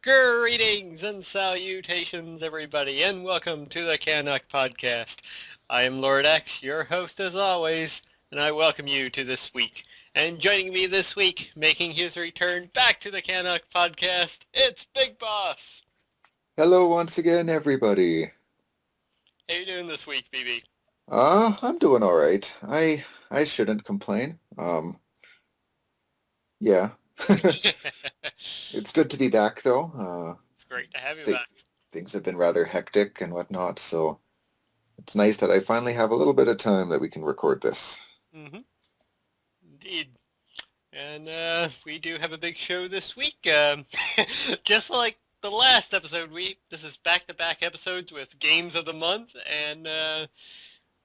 Greetings and salutations, everybody, and welcome to the CanUK podcast. I am Lord X, your host as always, and I welcome you to this week. And joining me this week, making his return back to the CanUK podcast, it's Big Boss. Hello once again, everybody. How you doing this week, BB? I'm doing all right. I shouldn't complain. Yeah. It's good to be back, though. It's great to have you Th back. Things have been rather hectic and whatnot, so it's nice that I finally have a little bit of time that we can record this. Mm-hmm. Indeed. And we do have a big show this week. Just like the last episode, this is back-to-back episodes with Games of the Month, and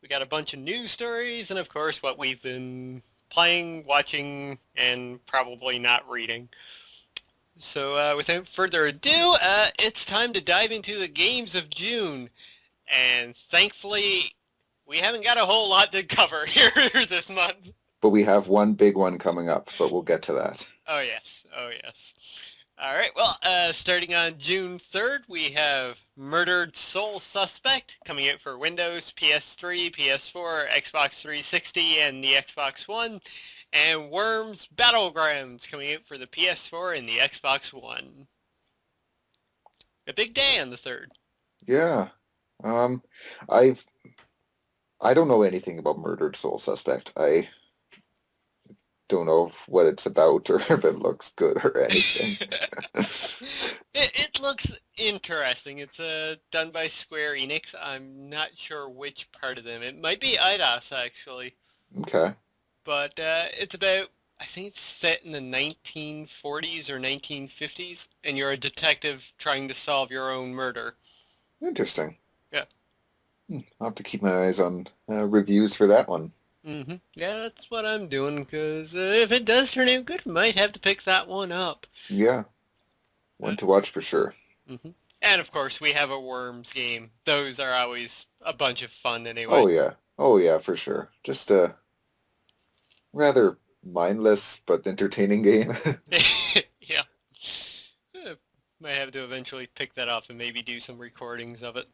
we got a bunch of news stories, and of course what we've been playing, watching, and probably not reading. So without further ado, it's time to dive into the games of June. And thankfully, we haven't got a whole lot to cover here this month. But we have one big one coming up, but we'll get to that. Oh, yes. Oh, yes. All right. Well, starting on June 3rd, we have Murdered Soul Suspect coming out for Windows, PS3, PS4, Xbox 360, and the Xbox One. And Worms Battlegrounds coming out for the PS4 and the Xbox One. A big day on the 3rd. Yeah. I don't know anything about Murdered Soul Suspect. I don't know what it's about or if it looks good or anything. It looks interesting. It's done by Square Enix. I'm not sure which part of them. It might be Eidos, actually. Okay. But it's about, I think it's set in the 1940s or 1950s, and you're a detective trying to solve your own murder. Interesting. Yeah. I'll have to keep my eyes on reviews for that one. Mm-hmm. Yeah, that's what I'm doing, because if it does turn out good, I might have to pick that one up. Yeah. One to watch for sure. Mm-hmm. And, of course, we have a Worms game. Those are always a bunch of fun anyway. Oh, yeah. Oh, yeah, for sure. Just a rather mindless but entertaining game. Yeah. Might have to eventually pick that up and maybe do some recordings of it.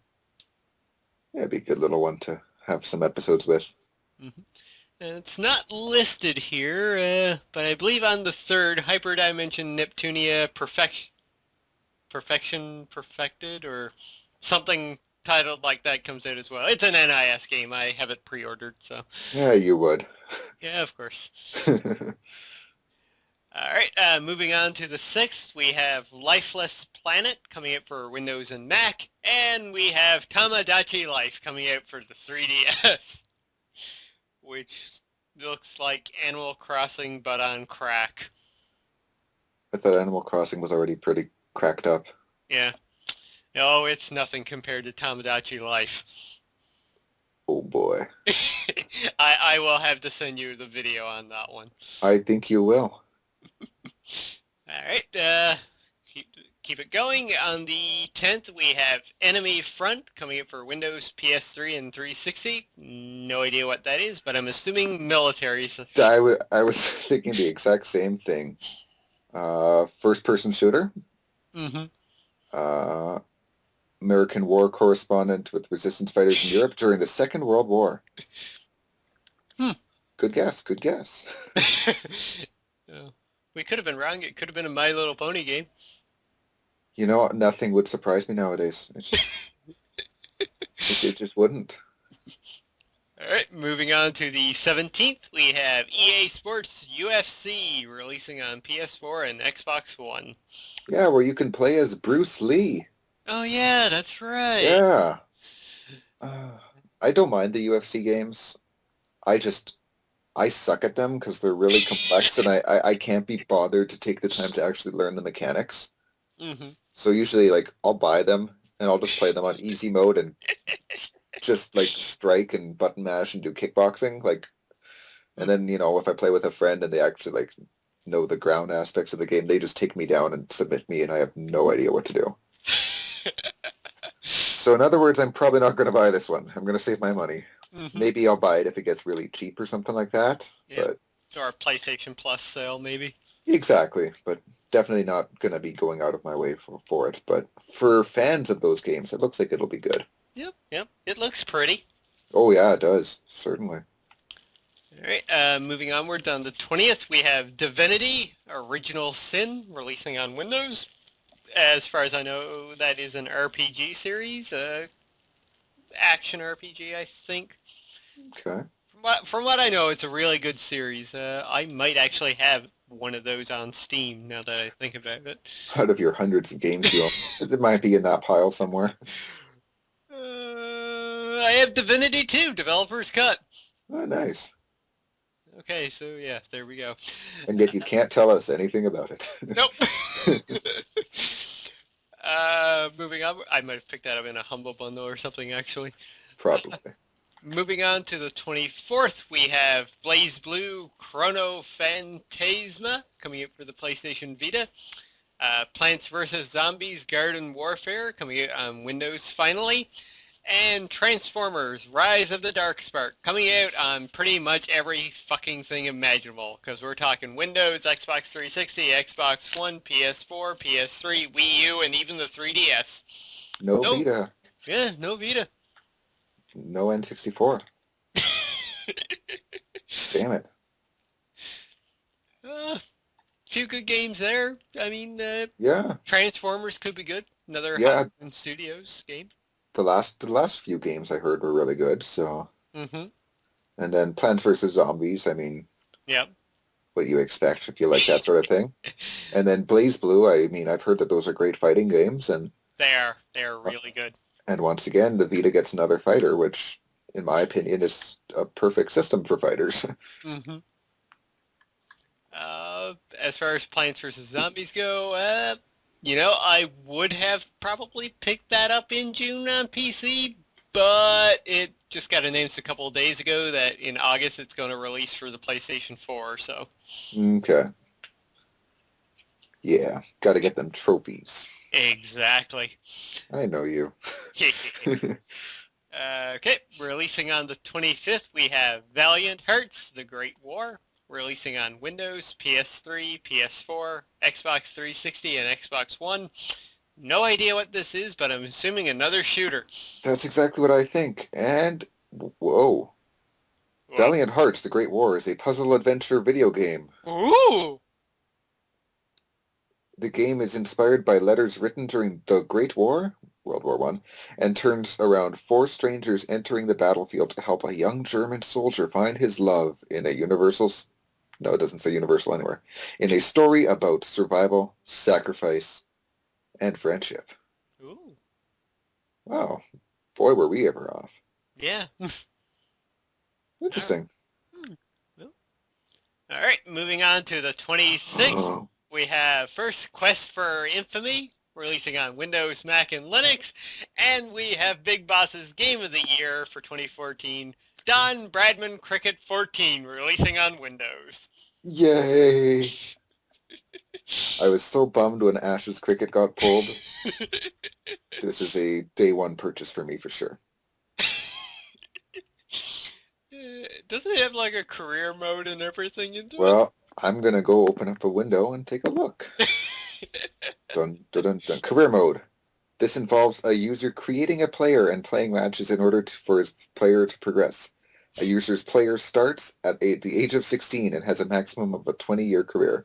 Yeah, it'd be a good little one to have some episodes with. Mm-hmm. And it's not listed here, but I believe on the 3rd, Hyperdimension Neptunia Perfection Perfected, or something titled like that comes out as well. It's an NIS game. I have it pre-ordered, so. Yeah, you would. Yeah, of course. All right, moving on to the 6th, we have Lifeless Planet coming out for Windows and Mac, and we have Tamagotchi Life coming out for the 3DS, which looks like Animal Crossing but on crack. I thought Animal Crossing was already pretty cracked up. Yeah. No, it's nothing compared to Tamagotchi Life. Oh boy. I will have to send you the video on that one. I think you will. All right, keep it going. On the 10th, we have Enemy Front coming up for Windows, PS3, and 360. No idea what that is, but I'm assuming military. I was thinking the exact same thing. First-person shooter. Mm-hmm. American war correspondent with resistance fighters in Europe during the Second World War. Good guess, good guess. We could have been wrong. It could have been a My Little Pony game. You know, nothing would surprise me nowadays. It's just, it just wouldn't. All right, moving on to the 17th, we have EA Sports UFC releasing on PS4 and Xbox One. Yeah, where you can play as Bruce Lee. Oh, yeah, that's right. Yeah. I don't mind the UFC games. I suck at them because they're really complex and I can't be bothered to take the time to actually learn the mechanics. Mm-hmm. So usually, like, I'll buy them and I'll just play them on easy mode and just, like, strike and button mash and do kickboxing. Like, and then, you know, if I play with a friend and they actually, like, know the ground aspects of the game, they just take me down and submit me and I have no idea what to do. So in other words, I'm probably not going to buy this one. I'm going to save my money. Mm-hmm. Maybe I'll buy it if it gets really cheap or something like that. Yeah. But or a PlayStation Plus sale, maybe. Exactly. But definitely not going to be going out of my way for it. But for fans of those games, it looks like it'll be good. Yep. It looks pretty. Oh yeah, it does. Certainly. All right, moving onward, on the 20th, we have Divinity Original Sin releasing on Windows. As far as I know, that is an RPG series, action RPG, I think. Okay. From what I know, it's a really good series. I might actually have one of those on Steam now that I think about it. Out of your hundreds of games you own, it might be in that pile somewhere. I have Divinity 2, Developer's Cut. Oh, nice. Okay, so yeah, there we go. And yet you can't tell us anything about it. Nope. Moving on, I might have picked that up in a Humble Bundle or something, actually. Probably. Moving on to the 24th, we have Blaze Blue Chrono Phantasma coming out for the PlayStation Vita. Plants vs. Zombies Garden Warfare coming out on Windows finally. And Transformers Rise of the Dark Spark coming out on pretty much every fucking thing imaginable. Because we're talking Windows, Xbox 360, Xbox One, PS4, PS3, Wii U, and even the 3DS. No Vita. Yeah, no Vita. No N64. Damn it. Few good games there. I mean, Yeah. Transformers could be good. Another Yeah. Hudson Studios game. The last few games I heard were really good, so. Mm-hmm. And then Plants vs. Zombies, I mean, Yep. what you expect if you like that sort of thing. And then Blaze Blue, I mean, I've heard that those are great fighting games, and They are really good. and once again, the Vita gets another fighter, which, in my opinion, is a perfect system for fighters. Mm-hmm. As far as Plants vs. Zombies go, I would have probably picked that up in June on PC, but it just got announced a couple of days ago that in August it's going to release for the PlayStation 4, so. Okay. Yeah, gotta get them trophies. Exactly. I know you. Okay, releasing on the 25th, we have Valiant Hearts, The Great War, releasing on Windows, PS3, PS4, Xbox 360, and Xbox One. No idea what this is, but I'm assuming another shooter. That's exactly what I think. And, whoa. Valiant Hearts, The Great War is a puzzle-adventure video game. Ooh! The game is inspired by letters written during the Great War, World War I, and turns around four strangers entering the battlefield to help a young German soldier find his love in a universal... No, it doesn't say universal anywhere. In a story about survival, sacrifice, and friendship. Ooh. Wow. Boy, were we ever off. Yeah. Interesting. All right, moving on to the 26th. We have first Quest for Infamy, releasing on Windows, Mac, and Linux. And we have Big Boss's Game of the Year for 2014, Don Bradman Cricket 14, releasing on Windows. Yay! I was so bummed when Ash's Cricket got pulled. This is a day one purchase for me for sure. Doesn't it have like a career mode and everything into it? Well, I'm going to go open up a window and take a look. Dun, dun, dun, dun. Career mode. This involves a user creating a player and playing matches in order for his player to progress. A user's player starts at the age of 16 and has a maximum of a 20-year career.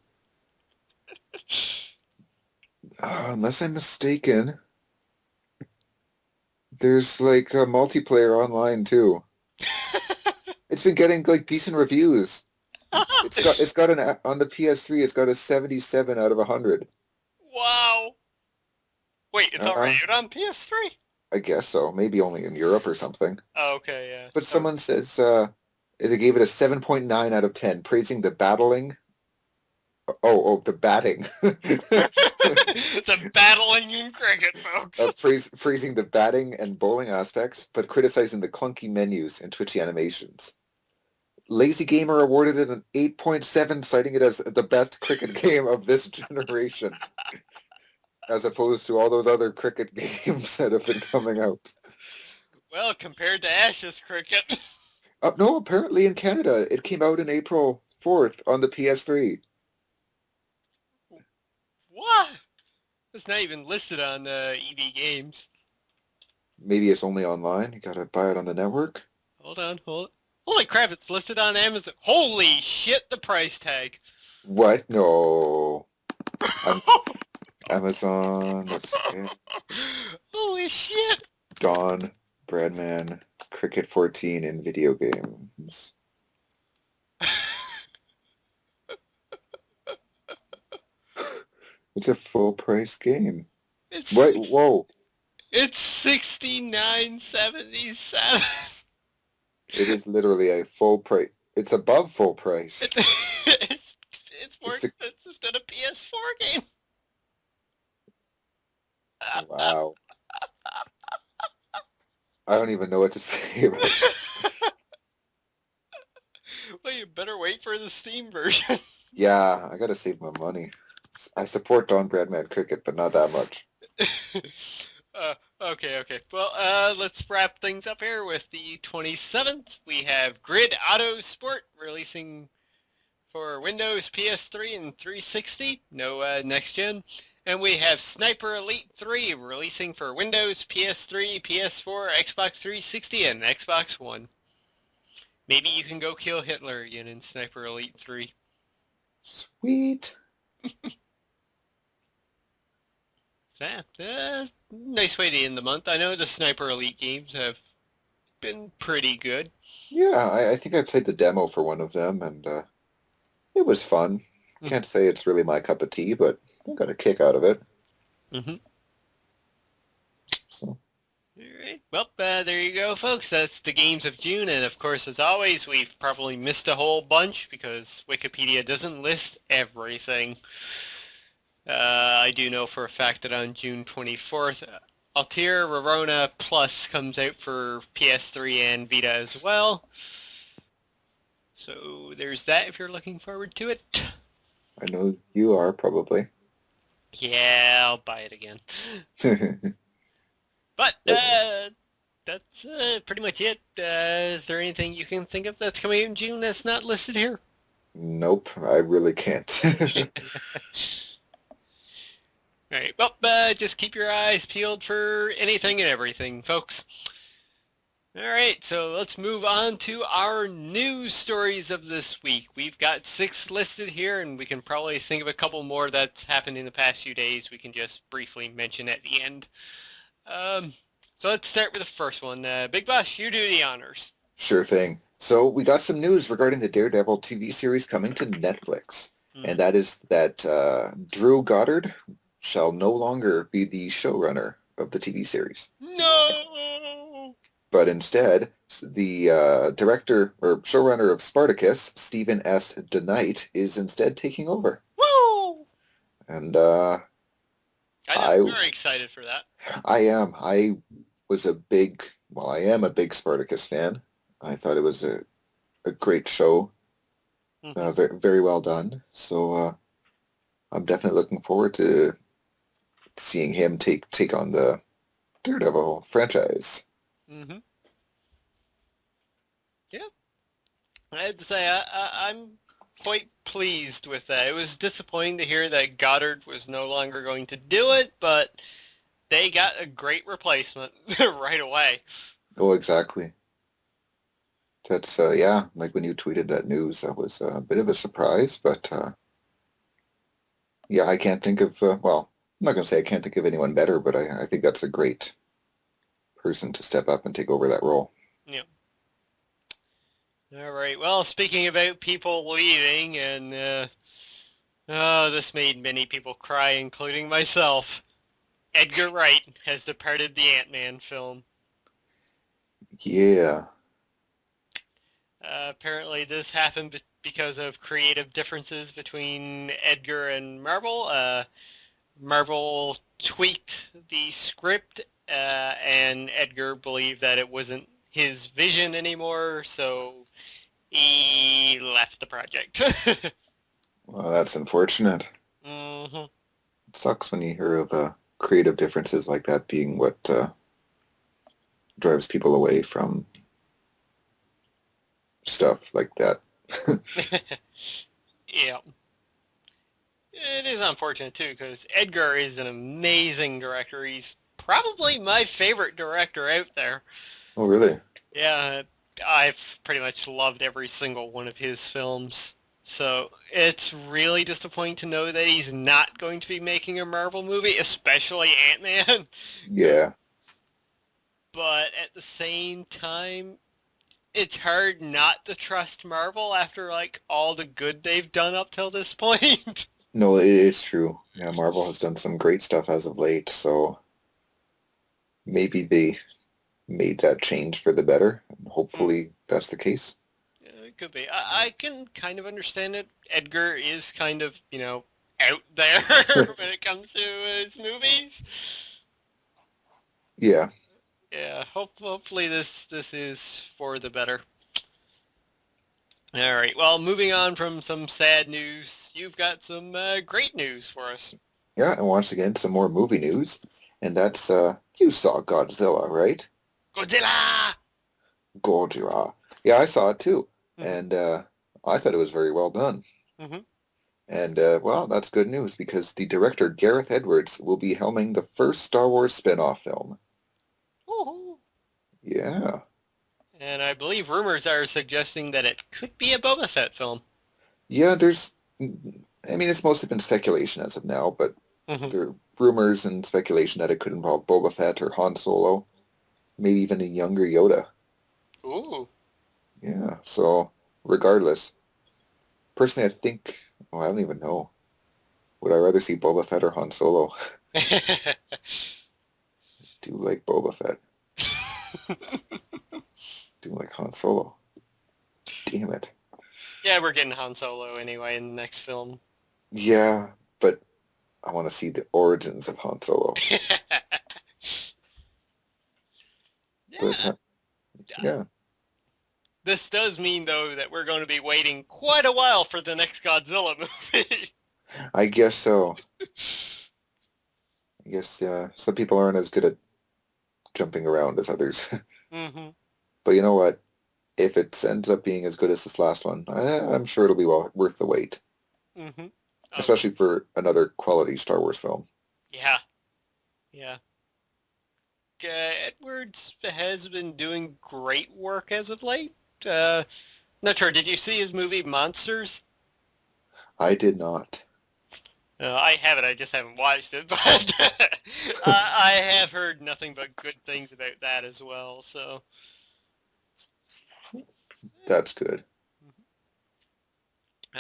Unless I'm mistaken, there's like a multiplayer online too. It's been getting like decent reviews. It's got on the PS3. It's got a 77 out of 100. Wow. Wait, it's already out on PS3? I guess so. Maybe only in Europe or something. Oh, okay, yeah. But someone says they gave it a 7.9 out of 10, praising the battling. The batting. The battling in cricket, folks. Praising the batting and bowling aspects, but criticizing the clunky menus and twitchy animations. Lazy Gamer awarded it an 8.7, citing it as the best cricket game of this generation, as opposed to all those other cricket games that have been coming out. Well, compared to Ash's Cricket. No, apparently in Canada, it came out in April 4th on the PS3. What? It's not even listed on EB Games. Maybe it's only online. You gotta buy it on the network. Hold on, hold. Holy crap! It's listed on Amazon. Holy shit! The price tag. What? No. I'm Amazon. Let's see. Holy shit! Don Bradman Cricket 14 in video games. It's a full price game. It's Wait, whoa. It's $69.77. It is literally a full price. It's above full price. It's more It's a, expensive than a PS4 game. wow. I don't even know what to say about it. Well, you better wait for the Steam version. Yeah, I gotta save my money. I support Don Bradman Cricket, but not that much. Okay. Well, let's wrap things up here with the 27th. We have Grid Auto Sport releasing for Windows, PS3, and 360. No next gen. And we have Sniper Elite 3 releasing for Windows, PS3, PS4, Xbox 360, and Xbox One. Maybe you can go kill Hitler again in Sniper Elite 3. Sweet. Nice way to end the month. I know the Sniper Elite games have been pretty good. Yeah, I think I played the demo for one of them, and it was fun. Can't say it's really my cup of tea, but I got a kick out of it. Mm-hmm. So. Alright, well, there you go, folks. That's the games of June, and of course, as always, we've probably missed a whole bunch because Wikipedia doesn't list everything. I do know for a fact that on June 24th, Altair Rorona Plus comes out for PS3 and Vita as well. So there's that if you're looking forward to it. I know you are, probably. Yeah, I'll buy it again. But that's pretty much it. Is there anything you can think of that's coming out in June that's not listed here? Nope, I really can't. Alright, well, just keep your eyes peeled for anything and everything, folks. Alright, so let's move on to our news stories of this week. We've got 6 listed here, and we can probably think of a couple more that's happened in the past few days we can just briefly mention at the end. So let's start with the first one. Big Boss, you do the honors. Sure thing. So we got some news regarding the Daredevil TV series coming to Netflix, and that is that Drew Goddard shall no longer be the showrunner of the TV series. No! But instead, the director or showrunner of Spartacus, Stephen S. DeKnight, is instead taking over. Woo! And I'm very excited for that. I am. I am a big Spartacus fan. I thought it was a great show. Very, very well done. So I'm definitely looking forward to seeing him take on the Daredevil franchise. Mm-hmm. Yeah. I have to say, I'm quite pleased with that. It was disappointing to hear that Goddard was no longer going to do it, but they got a great replacement right away. Oh, exactly. That's, yeah, like when you tweeted that news, that was a bit of a surprise, but yeah, I can't think of, well, I'm not going to say I can't think of anyone better, but I think that's a great person to step up and take over that role. Yeah. All right. Well, speaking about people leaving, and this made many people cry, including myself. Edgar Wright has departed the Ant-Man film. Yeah. Apparently this happened because of creative differences between Edgar and Marvel. Marvel tweaked the script, and Edgar believed that it wasn't his vision anymore, so he left the project. Well, that's unfortunate. Mm-hmm. It sucks when you hear of creative differences like that being what drives people away from stuff like that. Yeah. It is unfortunate too, because Edgar is an amazing director. He's probably my favorite director out there. Oh, really? Yeah, I've pretty much loved every single one of his films. So it's really disappointing to know that he's not going to be making a Marvel movie, especially Ant-Man. Yeah. But at the same time, it's hard not to trust Marvel after like all the good they've done up till this point. No, it's true. Yeah, Marvel has done some great stuff as of late, so maybe they made that change for the better. Hopefully that's the case. Yeah, it could be. I can kind of understand it. Edgar is kind of, out there when it comes to his movies. Yeah. Yeah, hopefully this is for the better. All right. Well, moving on from some sad news, you've got some great news for us. Yeah, and once again, some more movie news. And that's, you saw Godzilla, right? Godzilla! Godzilla. Yeah, I saw it too. Mm-hmm. And I thought it was very well done. Mm-hmm. And, well, that's good news because the director, Gareth Edwards, will be helming the first Star Wars spin-off film. Ooh. Yeah. And I believe rumors are suggesting that it could be a Boba Fett film. Yeah, it's mostly been speculation as of now, but Mm-hmm. there are rumors and speculation that it could involve Boba Fett or Han Solo, maybe even a younger Yoda. Ooh. Yeah, so regardless, personally, I don't even know. Would I rather see Boba Fett or Han Solo? Do like Boba Fett. Do like Han Solo. Damn it. Yeah, we're getting Han Solo anyway in the next film. Yeah, but I want to see the origins of Han Solo. But Yeah. yeah, This does mean, though, that we're going to be waiting quite a while for the next Godzilla movie. I guess so. I guess some people aren't as good at jumping around as others. Mm-hmm. But you know what? If it ends up being as good as this last one, I'm sure it'll be worth the wait, Mm-hmm. Oh, especially for another quality Star Wars film. yeah. Yeah. Edwards has been doing great work as of late. Not sure, did you see his movie Monsters? I did not. I have it, I just haven't watched it, but I have heard nothing but good things about that as well, so. That's good.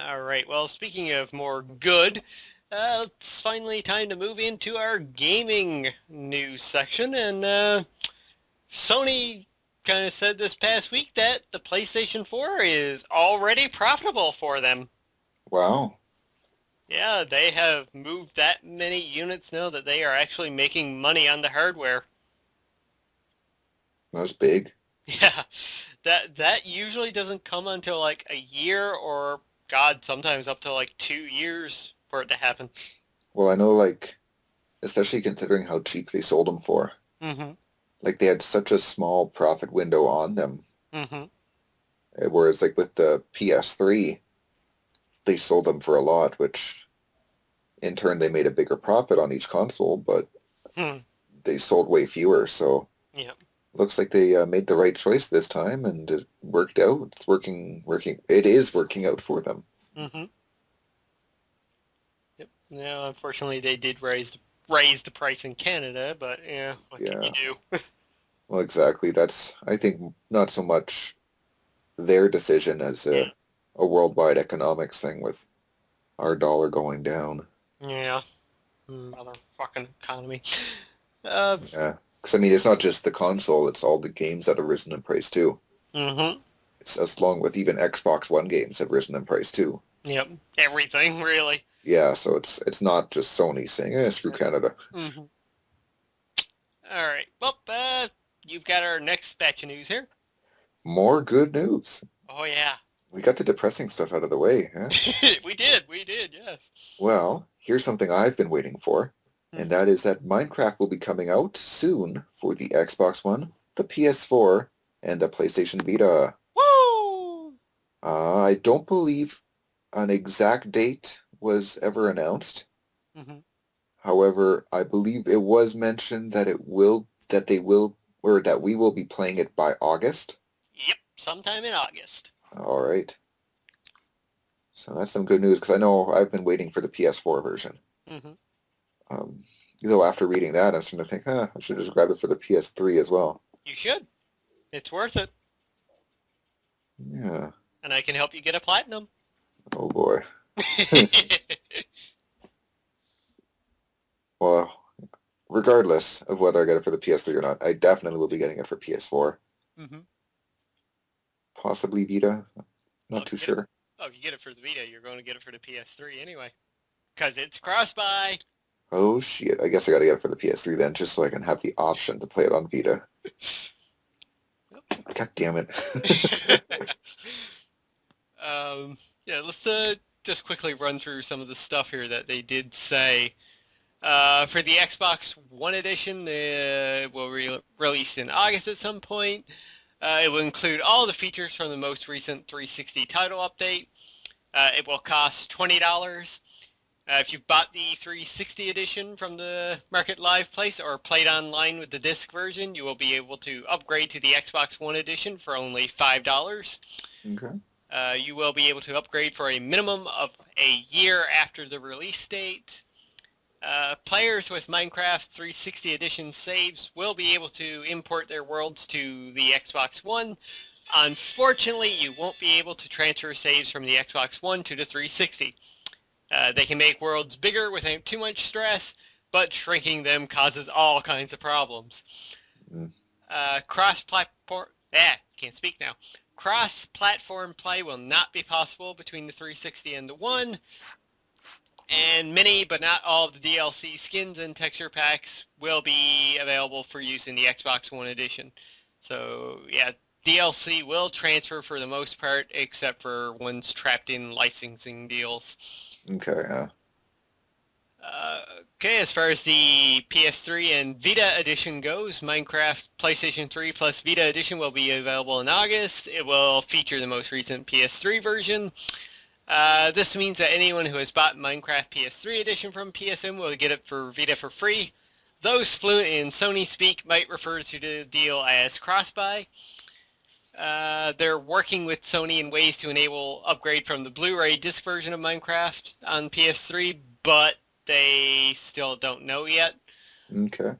All right, well, speaking of more good, it's finally time to move into our gaming news section, and Sony kind of said this past week that the PlayStation 4 is already profitable for them. Wow, Yeah, they have moved that many units now that they are actually making money on the hardware. that's big. Yeah, that usually doesn't come until like a year or, God, sometimes up to like 2 years for it to happen. Well, I know, like, especially considering how cheap they sold them for. Mm-hmm. Like, they had such a small profit window on them. Mm-hmm. Whereas, like, with the PS3, they sold them for a lot, which in turn they made a bigger profit on each console, but Hmm. they sold way fewer. So Yeah. looks like they made the right choice this time, and it worked out. It's working. It is working out for them. Mm-hmm. Yep. Now, unfortunately, they did raise the price in Canada, but yeah, what can you Yeah. do? Well, exactly. That's, I think, not so much their decision as Yeah. a worldwide economics thing with our dollar going down. Yeah. Motherfucking economy. Uh. Yeah. Because, I mean, it's not just the console, it's all the games that have risen in price, too. Mm-hmm. It's, as long with even Xbox One games have risen in price, too. Yep. Everything, really. Yeah, so it's not just Sony saying, screw Canada. Mm-hmm. All right. Well, you've got our next batch of news here. More good news. Oh, yeah. We got the depressing stuff out of the way, huh? We did, yes. Well, here's something I've been waiting for, and Hmm. that is that Minecraft will be coming out soon for the Xbox One, the PS4, and the PlayStation Vita. Woo! I don't believe an exact date was ever announced. Hmm. However, I believe it was mentioned that that we will be playing it by August. Yep, sometime in August. All right. So that's some good news because I know I've been waiting for the PS4 version. Hmm. Um, though after reading that, I'm starting to think, I should just grab it for the PS3 as well. You should. It's worth it. Yeah. And I can help you get a platinum. Oh boy. Well, regardless of whether I get it for the PS3 or not, I definitely will be getting it for PS4. Hmm. Possibly Vita. Well, Not too sure. if you get it for the Vita, you're going to get it for the PS3 anyway. Because it's cross-buy. Oh shit. I guess I gotta get it for the PS3 then, just so I can have the option to play it on Vita. God damn it. Yeah, let's just quickly run through some of the stuff here that they did say. For the Xbox One edition, it will be released in August at some point. It will include all the features from the most recent 360 title update. It will cost $20. If you bought the 360 edition from the Market Live Place or played online with the disc version, you will be able to upgrade to the Xbox One edition for only $5. Okay. You will be able to upgrade for a minimum of a year after the release date. Players with Minecraft 360 edition saves will be able to import their worlds to the Xbox One. Unfortunately, you won't be able to transfer saves from the Xbox One to the 360. They can make worlds bigger without too much stress, but shrinking them causes all kinds of problems. Mm. Cross-platform... can't speak now. Cross-platform play will not be possible between the 360 and the One, and many, but not all, of the DLC skins and texture packs will be available for use in the Xbox One edition. So, yeah, DLC will transfer for the most part, except for ones trapped in licensing deals. Okay, yeah. Okay, as far as the PS3 and Vita edition goes, Minecraft PlayStation 3 plus Vita edition will be available in August. It will feature the most recent PS3 version. This means that anyone who has bought Minecraft PS3 edition from PSN will get it for Vita for free. Those fluent in Sony speak might refer to the deal as cross-buy. They're working with Sony in ways to enable upgrade from the Blu-ray disc version of Minecraft on PS3, but they still don't know yet. Okay.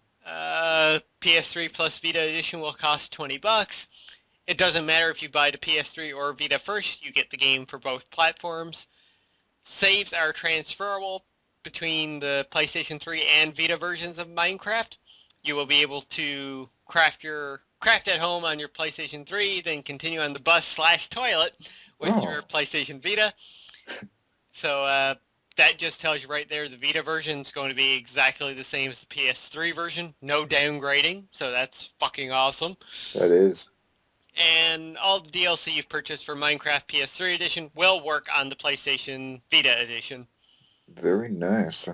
PS3 plus Vita edition will cost $20. It doesn't matter if you buy the PS3 or Vita first, you get the game for both platforms. Saves are transferable between the PlayStation 3 and Vita versions of Minecraft. You will be able to craft at home on your PlayStation 3, then continue on the bus/toilet with your PlayStation Vita. So that just tells you right there the Vita version is going to be exactly the same as the PS3 version. No downgrading, so that's fucking awesome. That is. And all the DLC you've purchased for Minecraft PS3 edition will work on the PlayStation Vita edition. Very nice.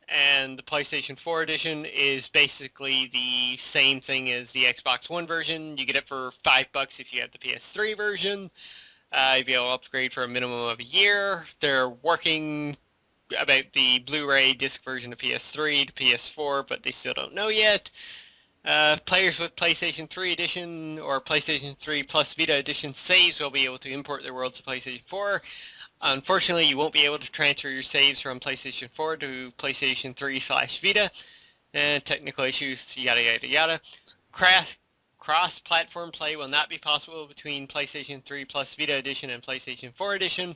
And the PlayStation 4 edition is basically the same thing as the Xbox One version. You get it for $5 if you have the PS3 version. You'll be able to upgrade for a minimum of a year. They're working about the Blu-ray disc version of PS3 to PS4, but they still don't know yet. Players with PlayStation 3 edition or PlayStation 3 plus Vita edition saves will be able to import their worlds to PlayStation 4. Unfortunately, you won't be able to transfer your saves from PlayStation 4 to PlayStation 3/Vita. Technical issues, yada yada yada. Cross-platform play will not be possible between PlayStation 3 plus Vita edition and PlayStation 4 edition.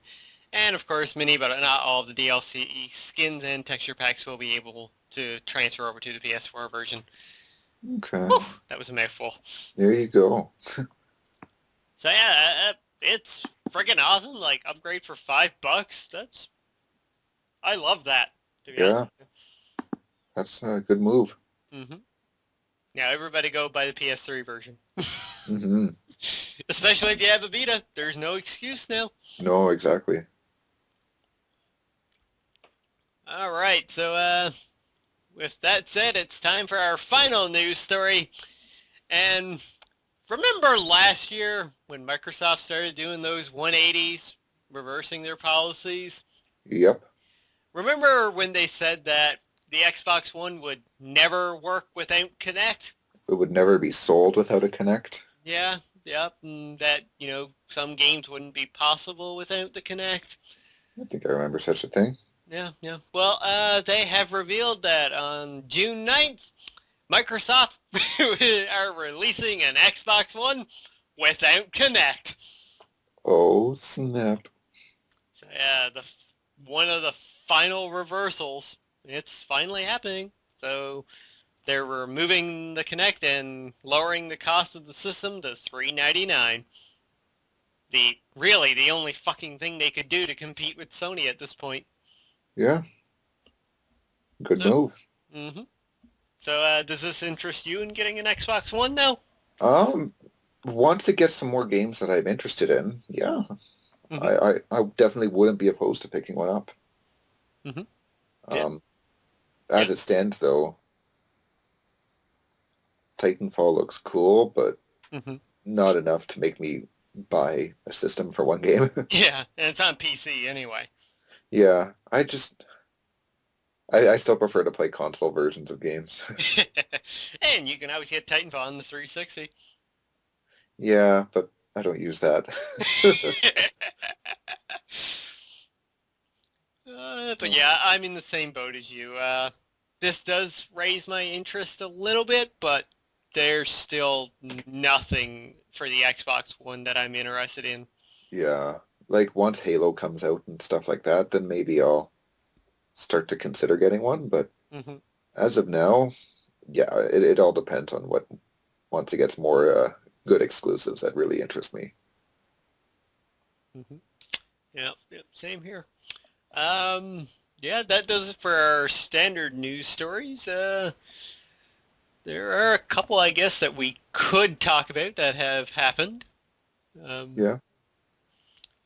And of course, many but not all of the DLC skins and texture packs will be able to transfer over to the PS4 version. Okay. Whew, that was a mouthful. There you go. So yeah, it's friggin' awesome. Like, upgrade for $5. I love that, to be honest. That's a good move. Mm-hmm. Now everybody go buy the PS3 version. Mm-hmm. Especially if you have a Vita. There's no excuse now. No, exactly. Alright, so with that said, it's time for our final news story. And remember last year when Microsoft started doing those 180s, reversing their policies? Yep. Remember when they said that the Xbox One would never work without Kinect? It would never be sold without a Kinect. Yeah, yep, and that, some games wouldn't be possible without the Kinect. I think I remember such a thing. Yeah, yeah. Well, they have revealed that on June 9th, Microsoft are releasing an Xbox One without Kinect. Oh, snap. So, yeah, one of the final reversals. It's finally happening. So they're removing the Kinect and lowering the cost of the system to $399. Really the only fucking thing they could do to compete with Sony at this point. Yeah. Good So, move. mm-hmm. So does this interest you in getting an Xbox One now? Um, Once it gets some more games that I'm interested in, yeah, Mm-hmm. I definitely wouldn't be opposed to picking one up. Mm-hmm. Yeah. Um, as it stands, though, Titanfall looks cool, but Mm-hmm. not enough to make me buy a system for one game. Yeah, and it's on PC anyway. Yeah, I still prefer to play console versions of games. And you can always get Titanfall on the 360. Yeah, but I don't use that. But yeah, I'm in the same boat as you. This does raise my interest a little bit, but there's still nothing for the Xbox One that I'm interested in. Yeah, like once Halo comes out and stuff like that, then maybe I'll start to consider getting one. But Hmm. as of now, yeah, it all depends on what once it gets more good exclusives that really interest me. Hmm. Yep, yep, same here. Yeah, that does it for our standard news stories. There are a couple, I guess, that we could talk about that have happened. Um, Yeah.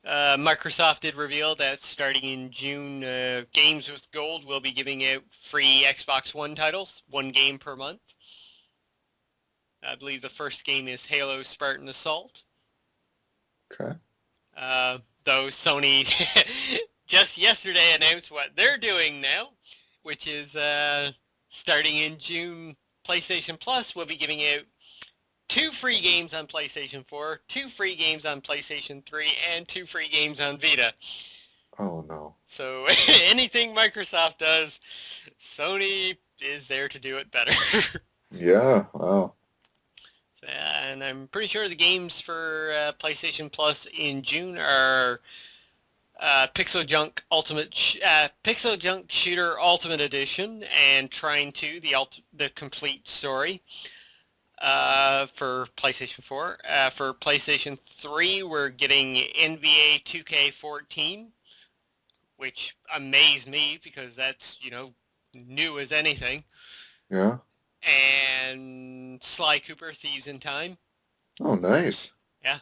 Microsoft did reveal that starting in June, Games with Gold will be giving out free Xbox One titles, one game per month. I believe the first game is Halo Spartan Assault. Okay. Though Sony just yesterday announced what they're doing now, which is starting in June, PlayStation Plus will be giving out 2 free games on PlayStation 4, 2 free games on PlayStation 3, and 2 free games on Vita. Oh no. So anything Microsoft does, Sony is there to do it better. Yeah. Wow. And I'm pretty sure the games for PlayStation Plus in June are Pixel Junk Shooter Ultimate Edition and Trine 2, the complete story. For PlayStation 4. For PlayStation 3, we're getting NBA 2K14, which amazed me because that's, new as anything. Yeah. And Sly Cooper, Thieves in Time. Oh, nice. Yeah.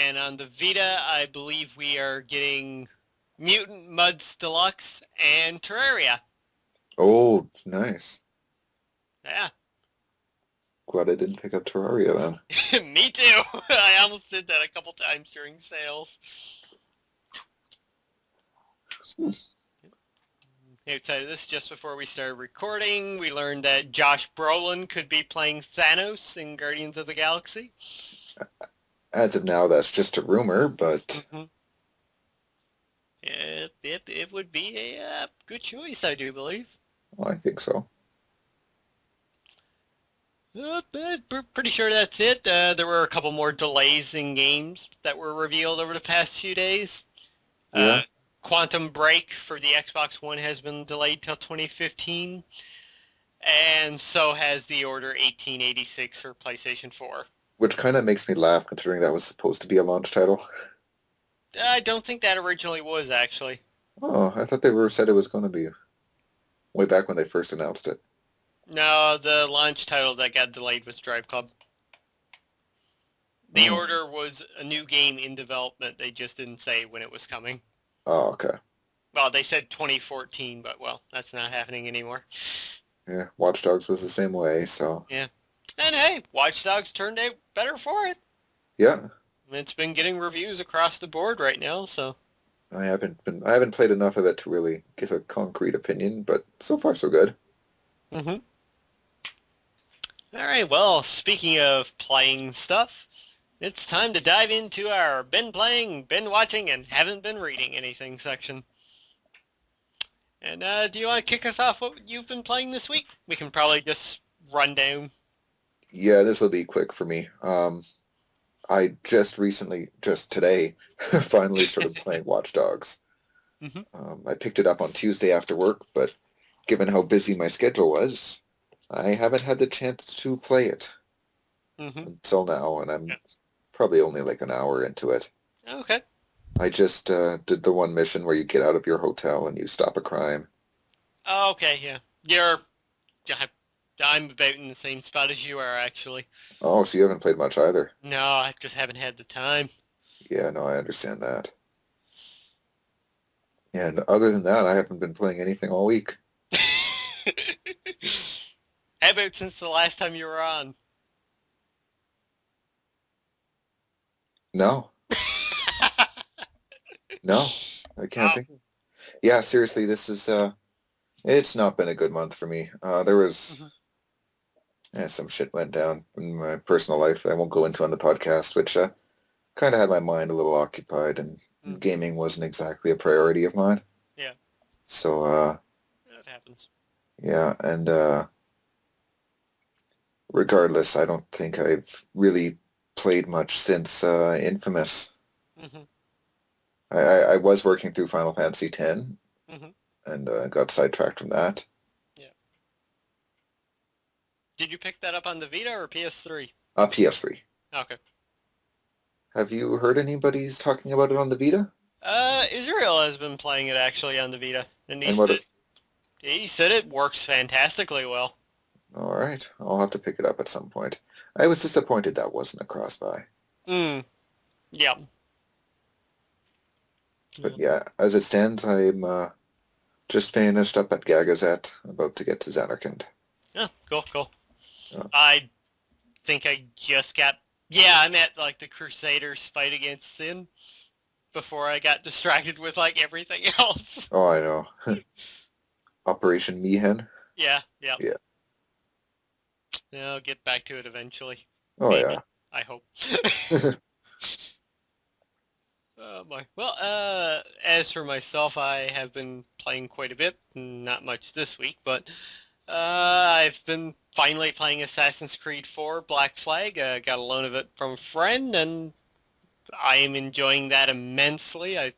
And on the Vita, I believe we are getting Mutant Mudds Deluxe and Terraria. Oh, nice. Yeah. Glad I didn't pick up Terraria then. Me too. I almost did that a couple times during sales. Outside of this, just before we started recording, we learned that Josh Brolin could be playing Thanos in Guardians of the Galaxy. As of now, that's just a rumor, but Mm-hmm. It would be a good choice, I do believe. well, I think so. Pretty sure that's it. There were a couple more delays in games that were revealed over the past few days. Yeah. Quantum Break for the Xbox One has been delayed till 2015, and so has The Order 1886 for PlayStation 4. Which kind of makes me laugh considering that was supposed to be a launch title. I don't think that originally was, actually. Oh, I thought they were said it was going to be way back when they first announced it. No, the launch title that got delayed was Drive Club. The Oh. Order was a new game in development. They just didn't say when it was coming. Oh, okay. Well, they said 2014, but, well, that's not happening anymore. Yeah, Watch Dogs was the same way, so Yeah. And hey, Watch Dogs turned out better for it. yeah. It's been getting reviews across the board right now, so. I haven't played enough of it to really give a concrete opinion, but so far so good. Mm-hmm. All right, well, speaking of playing stuff, it's time to dive into our been playing, been watching, and haven't been reading anything section. And do you want to kick us off what you've been playing this week? We can probably just run down. Yeah, this will be quick for me. I just today, finally started playing Watch Dogs. Mm-hmm. I picked it up on Tuesday after work, but given how busy my schedule was, I haven't had the chance to play it Mm-hmm. until now, and I'm Yeah. probably only like an hour into it. Okay. I just did the one mission where you get out of your hotel and you stop a crime. Oh, okay, yeah. Yeah, I'm about in the same spot as you are, actually. Oh, so you haven't played much either. No, I just haven't had the time. Yeah, no, I understand that. And other than that, I haven't been playing anything all week. How about since the last time you were on? No, no, I can't Wow. think. Yeah, seriously, this is it's not been a good month for me. There was Mm-hmm. some shit went down in my personal life that I won't go into on the podcast, which kind of had my mind a little occupied, and Mm-hmm. gaming wasn't exactly a priority of mine. Yeah, So that happens. yeah, and regardless, I don't think I've really played much since Infamous. Mm-hmm. I was working through Final Fantasy X Mm-hmm. and got sidetracked from that. Yeah. Did you pick that up on the Vita or PS3? PS3. Okay. Have you heard anybody talking about it on the Vita? Israel has been playing it actually on the Vita, and And what? he said it works fantastically well. All right, I'll have to pick it up at some point. I was disappointed that wasn't a cross-buy. Mm. Yeah. But yeah, as it stands, I'm just finished up at Gagazet, about to get to Zanarkand. Yeah. Cool. Cool. Uh, I think I just got. Yeah, I'm at like the Crusaders fight against Sin before I got distracted with like everything else. oh, I know. Operation Mihen? Yeah. Yeah. Yeah. Yeah, I'll get back to it eventually. Oh, Maybe. yeah. I hope. Oh my. Well, as for myself, I have been playing quite a bit. Not much this week, but I've been finally playing Assassin's Creed 4 Black Flag. Got a loan of it from a friend, and I am enjoying that immensely. I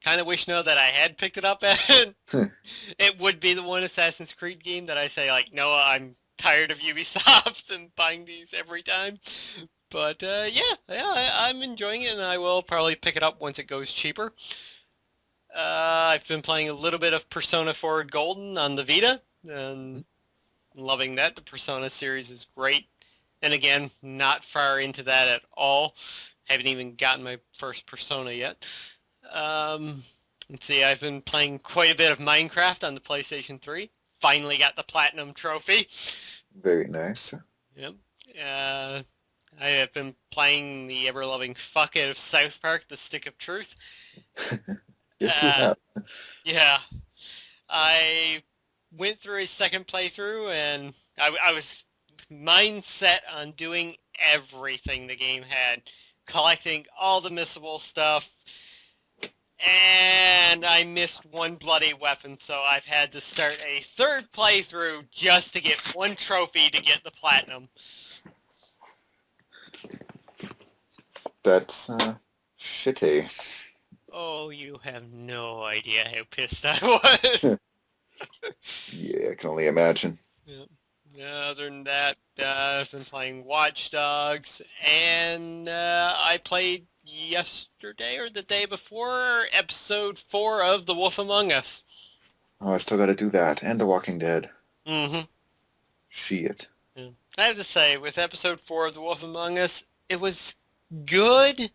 kind of wish now that I had picked it up. It would be the one Assassin's Creed game that I say, like, no, I'm tired of Ubisoft and buying these every time. But I'm enjoying it, and I will probably pick it up once it goes cheaper. I've been playing a little bit of Persona 4 Golden on the Vita, and loving that. The Persona series is great. And again, not far into that at all. Haven't even gotten my first Persona yet. Let's see, I've been playing quite a bit of Minecraft on the PlayStation 3. Finally got the Platinum Trophy. Very nice. Yep. Uh, I have been playing the ever-loving fuck out of South Park, The Stick of Truth. Yes, you Uh, have. yeah. I went through a second playthrough, and I was mindset on doing everything the game had. Collecting all the missable stuff, and I missed one bloody weapon, so I've had to start a third playthrough just to get one trophy to get the platinum. That's shitty. Oh, you have no idea how pissed I was. Yeah, I can only imagine. Yeah. Other than that, I've been playing Watch Dogs, and I played yesterday or the day before episode 4 of The Wolf Among Us. Oh, I still got to do that, and The Walking Dead. Mm-hmm. Shit. Yeah. I have to say, with episode 4 of The Wolf Among Us, it was good,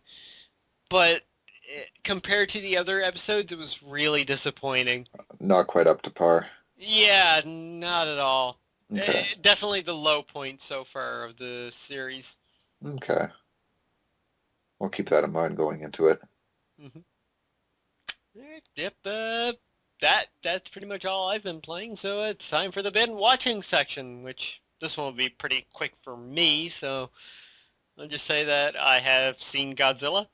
but compared to the other episodes, it was really disappointing. Not quite up to par. Yeah, not at all. Okay. Definitely the low point so far of the series. Okay. We'll keep that in mind going into it. Mm-hmm. Alright, yep, that's pretty much all I've been playing, so it's time for the bin watching section, which this one will be pretty quick for me, so I'll just say that I have seen Godzilla,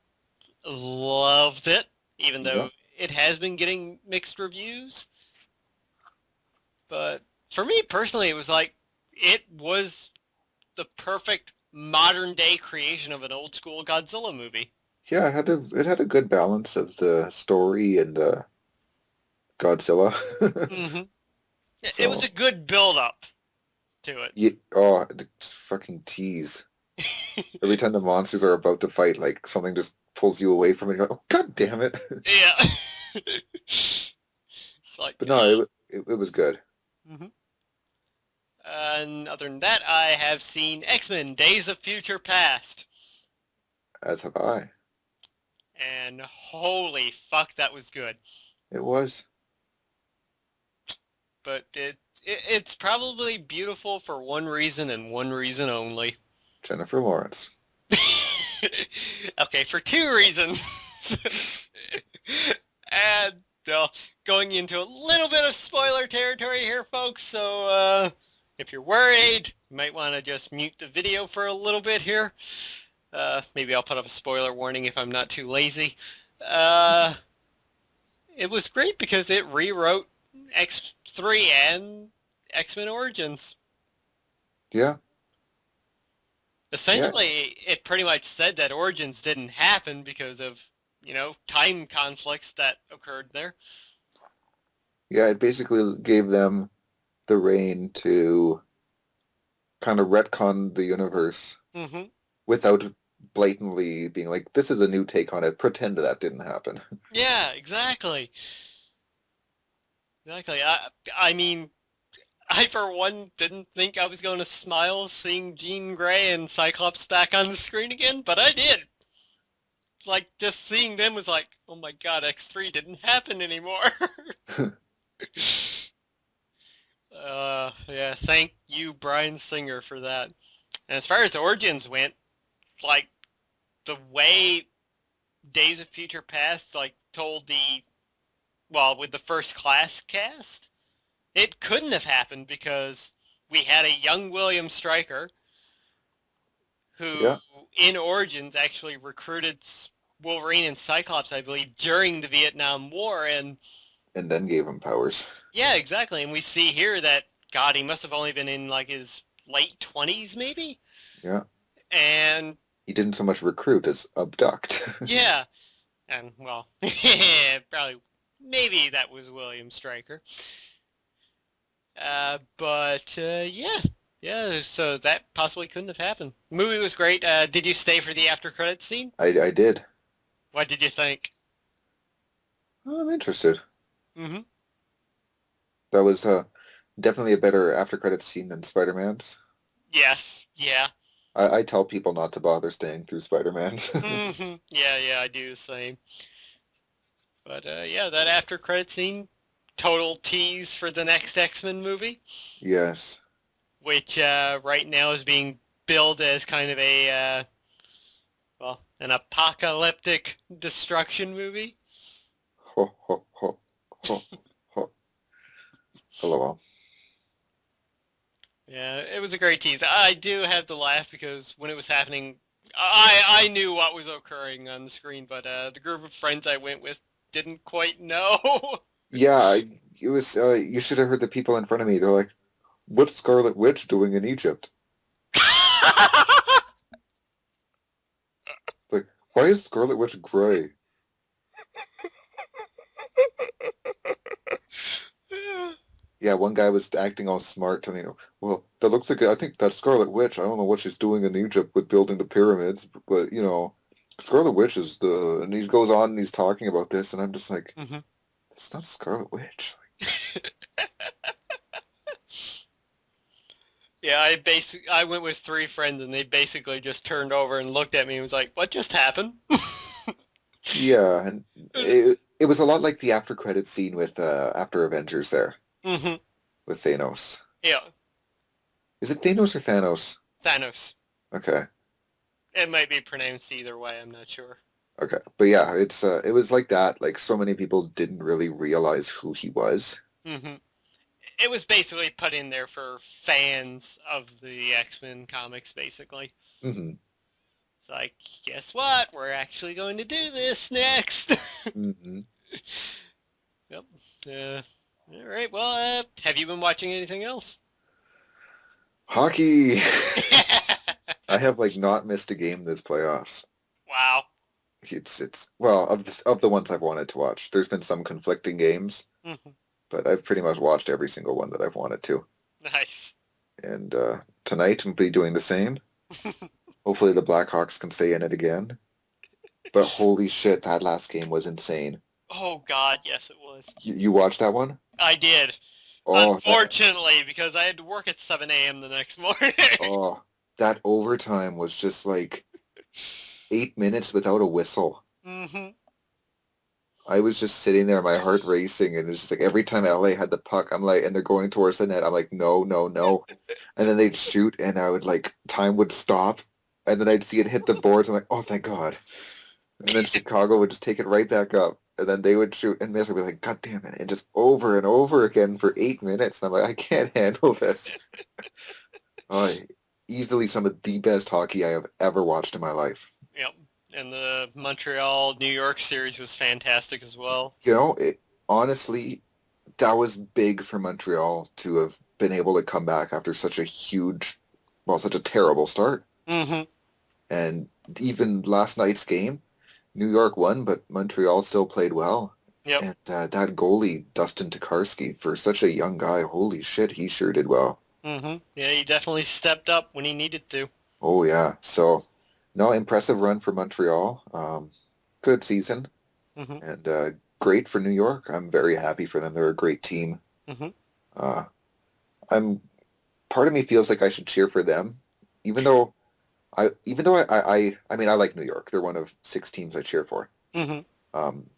loved it, even Yeah. though it has been getting mixed reviews, but for me personally, it was like, it was the perfect modern day creation of an old school Godzilla movie. Yeah, it had a good balance of the story and the Godzilla. hmm It was So a good build up to it. yeah, oh, it's fucking tease. Every time the monsters are about to fight, like something just pulls you away from it. You're like, oh, God damn it! Yeah. It's like, But no, it was good, mhm. And other than that, I have seen X-Men Days of Future Past. as have I. And holy fuck, that was good. It was But it's probably beautiful for one reason and one reason only. Jennifer Lawrence. Okay, for two reasons. And going into a little bit of spoiler territory here, folks, so if you're worried, you might want to just mute the video for a little bit here. Maybe I'll put up a spoiler warning if I'm not too lazy. Uh, it was great because it rewrote X3 and X-Men Origins. Yeah, yeah, Essentially, it pretty much said that Origins didn't happen because of, time conflicts that occurred there. yeah. It basically gave them the reign to kind of retcon the universe hmm without blatantly being like, "This is a new take on it." Pretend that didn't happen. Yeah, exactly. Exactly. I mean, I for one didn't think I was going to smile seeing Jean Grey and Cyclops back on the screen again, but I did. Like, just seeing them was like, oh my god, X3 didn't happen anymore. Yeah, thank you, Bryan Singer, for that. And as far as Origins went, like, the way Days of Future Past, like, told with the first class cast, it couldn't have happened because we had a young William Stryker who, Yeah, in Origins, actually recruited Wolverine and Cyclops, I believe, during the Vietnam War, and and then gave him powers. yeah, exactly. And we see here that, God, he must have only been in, like, his late 20s, maybe? Yeah, And, he didn't so much recruit as abduct. yeah, and, well, probably, maybe that was William Stryker. Yeah. Yeah, so that possibly couldn't have happened. The movie was great. Did you stay for the after credits scene? I did. What did you think? I'm interested. hmm That was definitely a better after credits scene than Spider-Man's. Yes. Yeah. I tell people not to bother staying through Spider-Man's. Yeah, I do the same. But yeah, that after credit scene, total tease for the next X-Men movie, Yes. which right now is being billed as kind of an apocalyptic destruction movie. Ho, ho, ho, ho, ho. LOL. Yeah, it was a great tease. I do have to laugh because when it was happening, I knew what was occurring on the screen, but the group of friends I went with didn't quite know. Yeah, it was. You should have heard the people in front of me. They're like, "What's Scarlet Witch doing in Egypt?" It's like, why is Scarlet Witch gray? Yeah, one guy was acting all smart, telling you, "Well, that looks like I think that's Scarlet Witch. I don't know what she's doing in Egypt with building the pyramids, but Scarlet Witch is the." And he goes on and he's talking about this, and I'm just like, Mhm. "It's not Scarlet Witch." Yeah, I went with three friends and they basically just turned over and looked at me and was like, "What just happened?" Yeah, and it was a lot like the after credit scene with after Avengers there hmm with Thanos. Yeah, Is it Thanos or Thanos? Thanos. Okay. It might be pronounced either way. I'm not sure. Okay, but yeah, it was like that. Like so many people didn't really realize who he was. hmm It was basically put in there for fans of the X-Men comics, basically. Hmm. It's like, guess what? We're actually going to do this next. Hmm. Yep. All right. Well, have you been watching anything else? Hockey. I have like not missed a game this playoffs. Wow. It's well of the ones I've wanted to watch. There's been some conflicting games, Mhm. but I've pretty much watched every single one that I've wanted to. Nice. And tonight I'll be doing the same. Hopefully the Blackhawks can stay in it again. But holy shit, that last game was insane. Oh God, yes, it was. You watched that one? I did. Oh, Unfortunately, because I had to work at 7 a.m. the next morning. oh, that overtime was just like 8 minutes without a whistle. hmm I was just sitting there, my heart racing, and it's just like every time LA had the puck, I'm like, and they're going towards the net, I'm like, no, no, no. And then they'd shoot, and I would like, time would stop, and then I'd see it hit the boards. I'm like, oh, thank God. And then Chicago would just take it right back up, and then they would shoot and miss. I'd be like, God damn it! And just over and over again for 8 minutes. And I'm like, I can't handle this. Oh, easily some of the best hockey I have ever watched in my life. Yep. And the Montreal New York series was fantastic as well. You know, honestly, that was big for Montreal to have been able to come back after such a huge, well, such a terrible start. hmm And even last night's game, New York won, but Montreal still played well. Yep. And that goalie, Dustin Tokarski, for such a young guy, holy shit, he sure did well. Yeah, he definitely stepped up when he needed to. Oh, yeah. So, no, impressive run for Montreal. Good season. hmm And great for New York. I'm very happy for them. They're a great team. hmm Uh, I'm part of me feels like I should cheer for them, even though I mean I like New York. They're one of 6 teams I cheer for. hmm Um,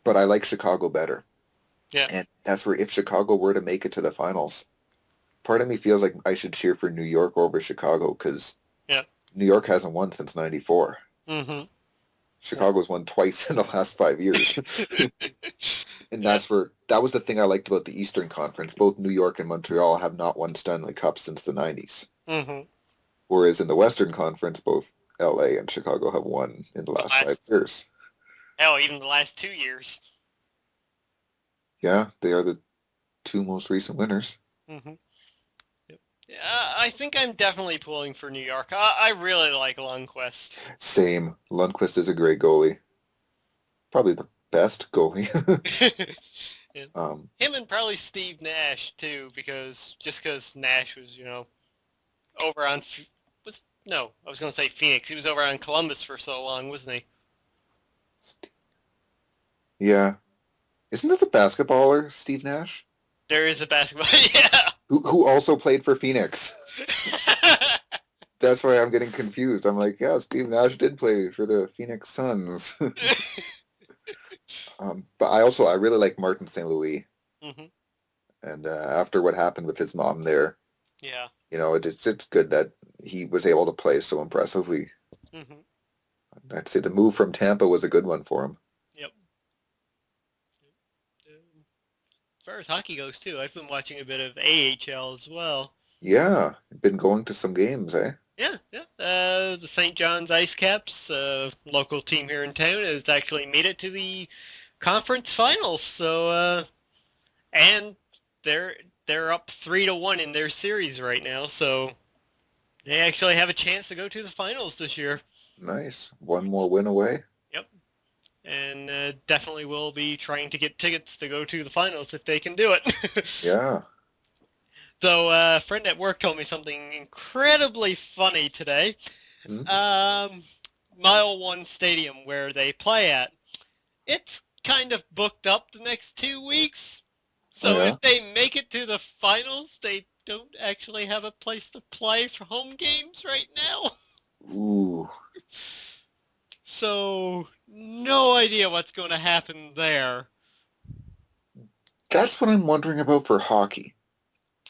but I like Chicago better, Yeah. and that's where if Chicago were to make it to the finals, part of me feels like I should cheer for New York over Chicago because Yeah. New York hasn't won since '94. hmm Chicago's won twice in the last 5 years, and Yeah. that was the thing I liked about the Eastern Conference. Both New York and Montreal have not won Stanley Cup since the '90s. hmm Whereas in the Western Conference, both LA and Chicago have won in the The last five last, years. hell, even the last 2 years. Yeah, they are the two most recent winners. hmm Yep. Yeah, I think I'm definitely pulling for New York. I really like Lundqvist. Same. Lundqvist is a great goalie. Probably the best goalie. Yeah. um, Him and probably Steve Nash too, because Nash was, over on was no, I was going to say Phoenix. He was over on Columbus for so long, wasn't he? yeah. Isn't that the basketballer, Steve Nash? There is a basketball. Yeah. Who also played for Phoenix? That's why I'm getting confused. I'm like, yeah, Steve Nash did play for the Phoenix Suns. But I really like Martin St. Louis. hmm And after what happened with his mom there, Yeah. it's good that he was able to play so impressively. hmm I'd say the move from Tampa was a good one for him. Yep. As far as hockey goes too, I've been watching a bit of AHL as well. Yeah, been going to some games, eh? Yeah, yeah. The St. John's Ice Caps, local team here in town, has actually made it to the conference finals. So, and they're they're up 3-1 in their series right now. So they actually have a chance to go to the finals this year. Nice. One more win away. Yep, and definitely will be trying to get tickets to go to the finals if they can do it. Yeah. Though a friend at work told me something incredibly funny today. Hmm? Um, Mile One Stadium where they play at, it's kind of booked up the next 2 weeks. Oh So yeah. if they make it to the finals, they don't actually have a place to play for home games right now. Ooh. So no idea what's going to happen there. That's what I'm wondering about for hockey.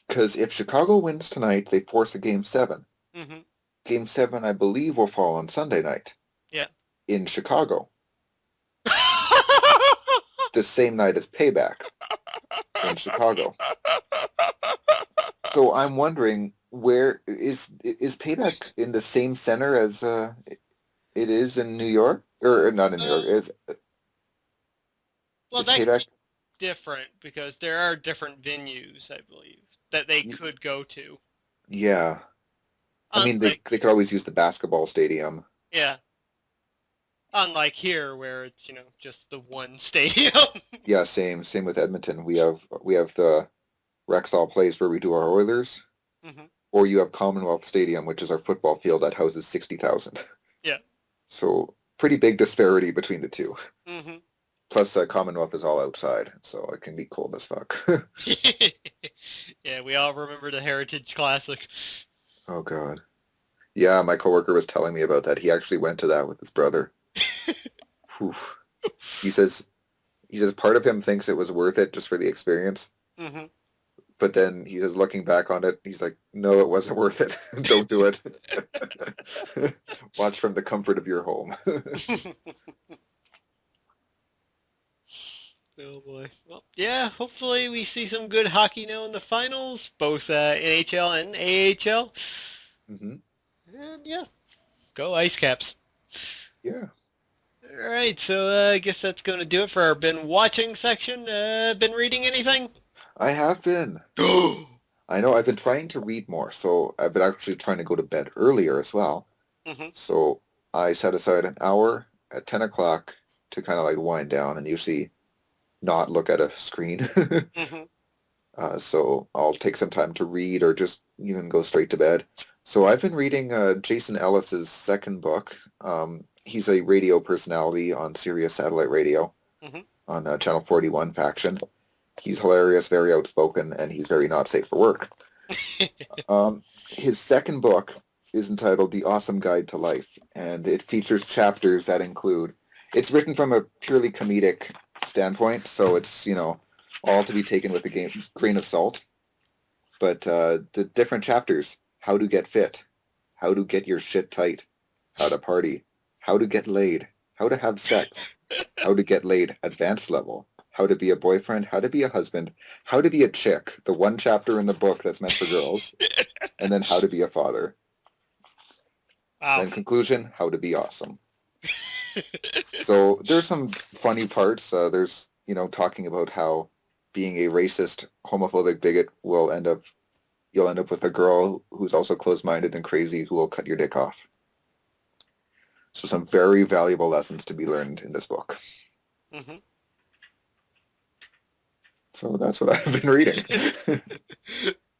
Because if Chicago wins tonight, they force a game 7. hmm Game 7, I believe, will fall on Sunday night Yeah. in Chicago. the same night as Payback in Chicago. So I'm wondering, where is Payback in the same center as it is in New York? Or not in New York. Well, Is that could Payback? be different because there are different venues, I believe, that they could go to. Yeah. I mean, they Unlike, could always use the basketball stadium. yeah, unlike here where it's, just the one stadium. Yeah, same with Edmonton. We have the Rexall Place where we do our Oilers, Hmm. or you have Commonwealth Stadium, which is our football field that houses 60,000. Yeah. So pretty big disparity between the two. Hmm. Plus, Commonwealth is all outside, so it can be cold as fuck. Yeah, we all remember the Heritage Classic. Oh God. Yeah, my coworker was telling me about that. He actually went to that with his brother. Whew. He says part of him thinks it was worth it just for the experience, Hmm. but then he says looking back on it, he's like, no, it wasn't worth it. Don't do it. Watch from the comfort of your home. Oh boy. Well, yeah, hopefully we see some good hockey now in the finals, both NHL and AHL. Hmm. And yeah, go Ice Caps. Yeah, All right, so I guess that's going to do it for our been watching section. Been reading anything? I have been. I know I've been trying to read more, so I've been actually trying to go to bed earlier as well. Hmm. So I set aside an hour at 10 o'clock to kind of like wind down and usually not look at a screen. Hmm. So I'll take some time to read or just even go straight to bed. So I've been reading Jason Ellis's second book. He's a radio personality on Sirius Satellite Radio Hmm. on Channel 41 Faction. He's hilarious, very outspoken, and he's very not safe for work. His second book is entitled The Awesome Guide to Life, and it features chapters that include, it's written from a purely comedic standpoint, so it's, all to be taken with a grain of salt. But the different chapters, how to get fit, how to get your shit tight, how to party, how to get laid, how to have sex, how to get laid advanced level, how to be a boyfriend, how to be a husband, how to be a chick, the one chapter in the book that's meant for girls, and then how to be a father. Wow. Then conclusion, how to be awesome. So there's some funny parts. There's, talking about how being a racist, homophobic bigot you'll end up with a girl who's also closed-minded and crazy who will cut your dick off. So some very valuable lessons to be learned in this book. Hmm. So that's what I've been reading.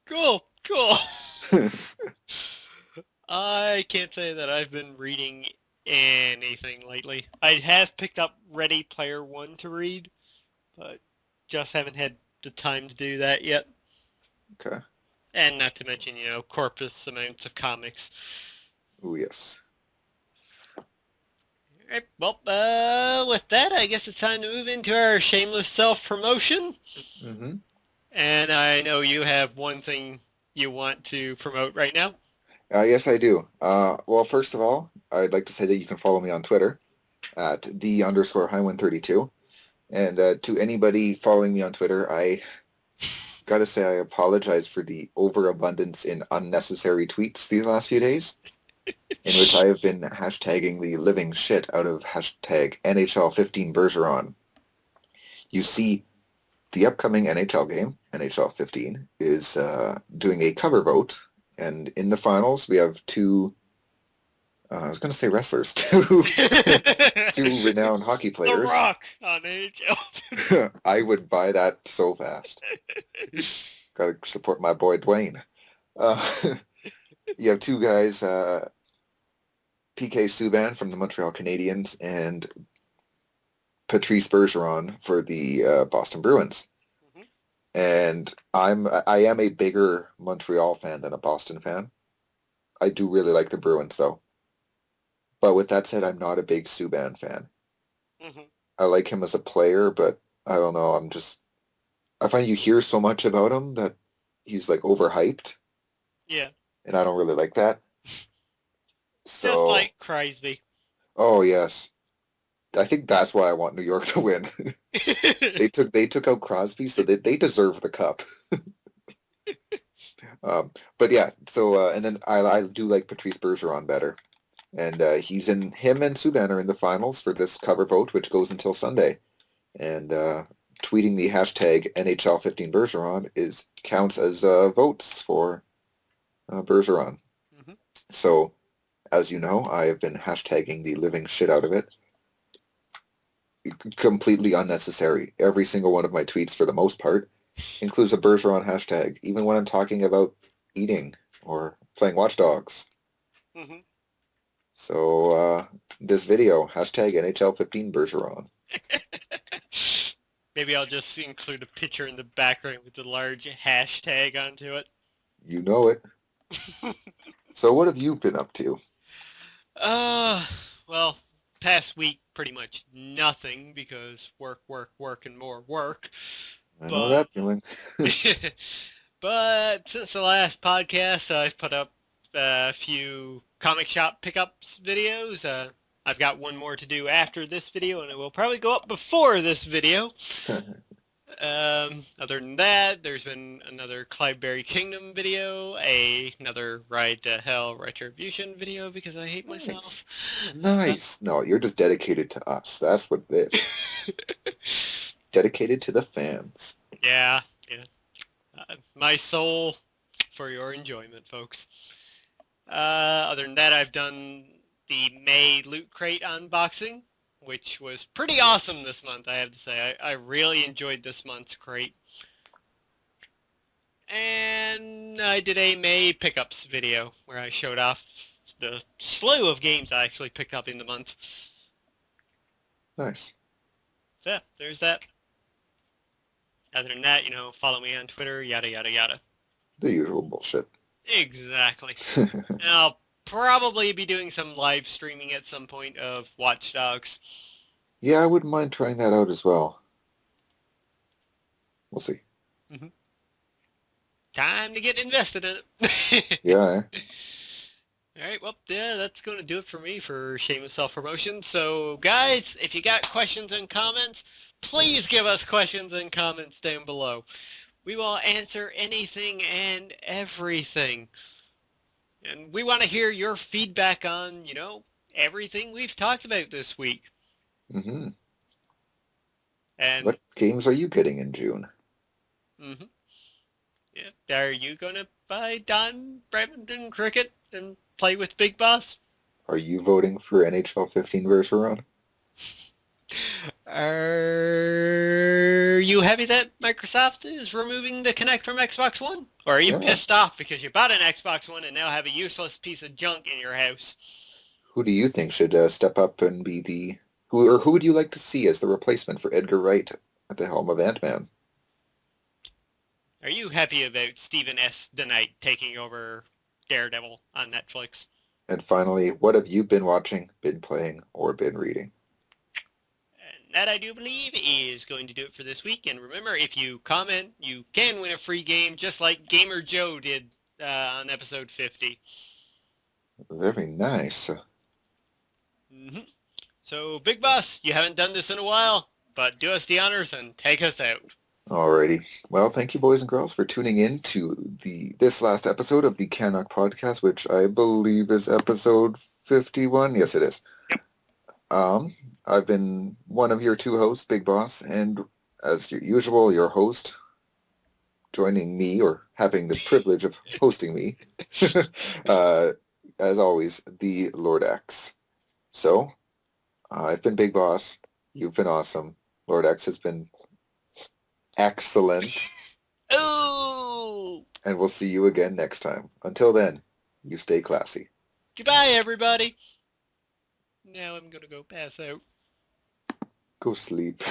Cool, cool. I can't say that I've been reading anything lately. I have picked up Ready Player One to read, but just haven't had the time to do that yet. Okay. And not to mention, corpus amounts of comics. Oh, yes. Alright, well, with that, I guess it's time to move into our shameless self-promotion. Mm-hmm. And I know you have one thing you want to promote right now. Yes, I do. Well, first of all, I'd like to say that you can follow me on Twitter at _Highwind32. And to anybody following me on Twitter, I gotta say I apologize for the overabundance in unnecessary tweets these last few days, in which I have been hashtagging the living shit out of hashtag NHL15 Bergeron. You see, the upcoming NHL game, NHL 15, is doing a cover vote, and in the finals we have two, I was going to say wrestlers, two renowned hockey The players. Rock on NHL. I would buy that so fast. Gotta support my boy Dwayne. You have two guys, PK Subban from the Montreal Canadiens and Patrice Bergeron for the Boston Bruins. Mhm. And I am a bigger Montreal fan than a Boston fan. I do really like the Bruins though. But with that said, I'm not a big Subban fan. Mhm. I like him as a player, but I don't know. I find you hear so much about him that he's like overhyped, Yeah. and I don't really like that. Just So, like Crosby. oh yes, I think that's why I want New York to win. They took out Crosby, so they deserve the cup. But yeah, so and then I do like Patrice Bergeron better, and him and Subban are in the finals for this cover vote, which goes until Sunday, and tweeting the hashtag NHL15 Bergeron counts as votes for Bergeron. Mm-hmm. So, as you know, I have been hashtagging the living shit out of it. Completely unnecessary. Every single one of my tweets, for the most part, includes a Bergeron hashtag, even when I'm talking about eating or playing Watch Dogs. Mm-hmm. So, this video, hashtag NHL15 Bergeron. Maybe I'll just include a picture in the background with the large hashtag onto it. You know it. So what have you been up to? Well, past week, pretty much nothing because work, work, work, and more work. I know that feeling. But since the last podcast, I've put up a few comic shop pickups videos. I've got one more to do after this video, and it will probably go up before this video. Other than that, there's been another Clydeberry Kingdom video, another Ride to Hell Retribution video because I hate myself. Nice. No, you're just dedicated to us. That's what it is. Dedicated to the fans. Yeah. My soul for your enjoyment, folks. Other than that, I've done the May Loot Crate unboxing, which was pretty awesome this month, I have to say. I really enjoyed this month's crate. And I did a May pickups video where I showed off the slew of games I actually picked up in the month. Nice. So yeah, there's that. Other than that, follow me on Twitter, yada, yada, yada. The usual bullshit. Exactly. And I'll probably be doing some live streaming at some point of Watch Dogs. Yeah, I wouldn't mind trying that out as well. We'll see. Mm-hmm. Time to get invested in it. Yeah. Alright, well, yeah, that's going to do it for me for shameless self-promotion. So, guys, if you got questions and comments, please give us questions and comments down below. We will answer anything and everything. And we want to hear your feedback on, everything we've talked about this week. Mm-hmm. And what games are you getting in June? Mm-hmm. Yeah. Are you going to buy Don Bradman Cricket and play with Big Boss? Are you voting for NHL 15 Bergeron? Are you happy that Microsoft is removing the Kinect from Xbox One? Or are you pissed off because you bought an Xbox One and now have a useless piece of junk in your house? Who do you think should step up and be who would you like to see as the replacement for Edgar Wright at the helm of Ant-Man? Are you happy about Stephen S. DeKnight taking over Daredevil on Netflix? And finally, what have you been watching, been playing, or been reading? And that, I do believe, is going to do it for this week. And remember, if you comment, you can win a free game, just like Gamer Joe did on episode 50. Very nice. Mm-hmm. So, Big Boss, you haven't done this in a while, but do us the honors and take us out. Alrighty. Well, thank you, boys and girls, for tuning in to this last episode of the CanUK podcast, which I believe is episode 51. Yes, it is. Yep. I've been one of your two hosts, Big Boss, and as usual, your host, joining me, or having the privilege of hosting me, as always, the Lord X. So, I've been Big Boss. You've been awesome. Lord X has been excellent. Oh! And we'll see you again next time. Until then, you stay classy. Goodbye, everybody. Now I'm going to go pass out. Go sleep.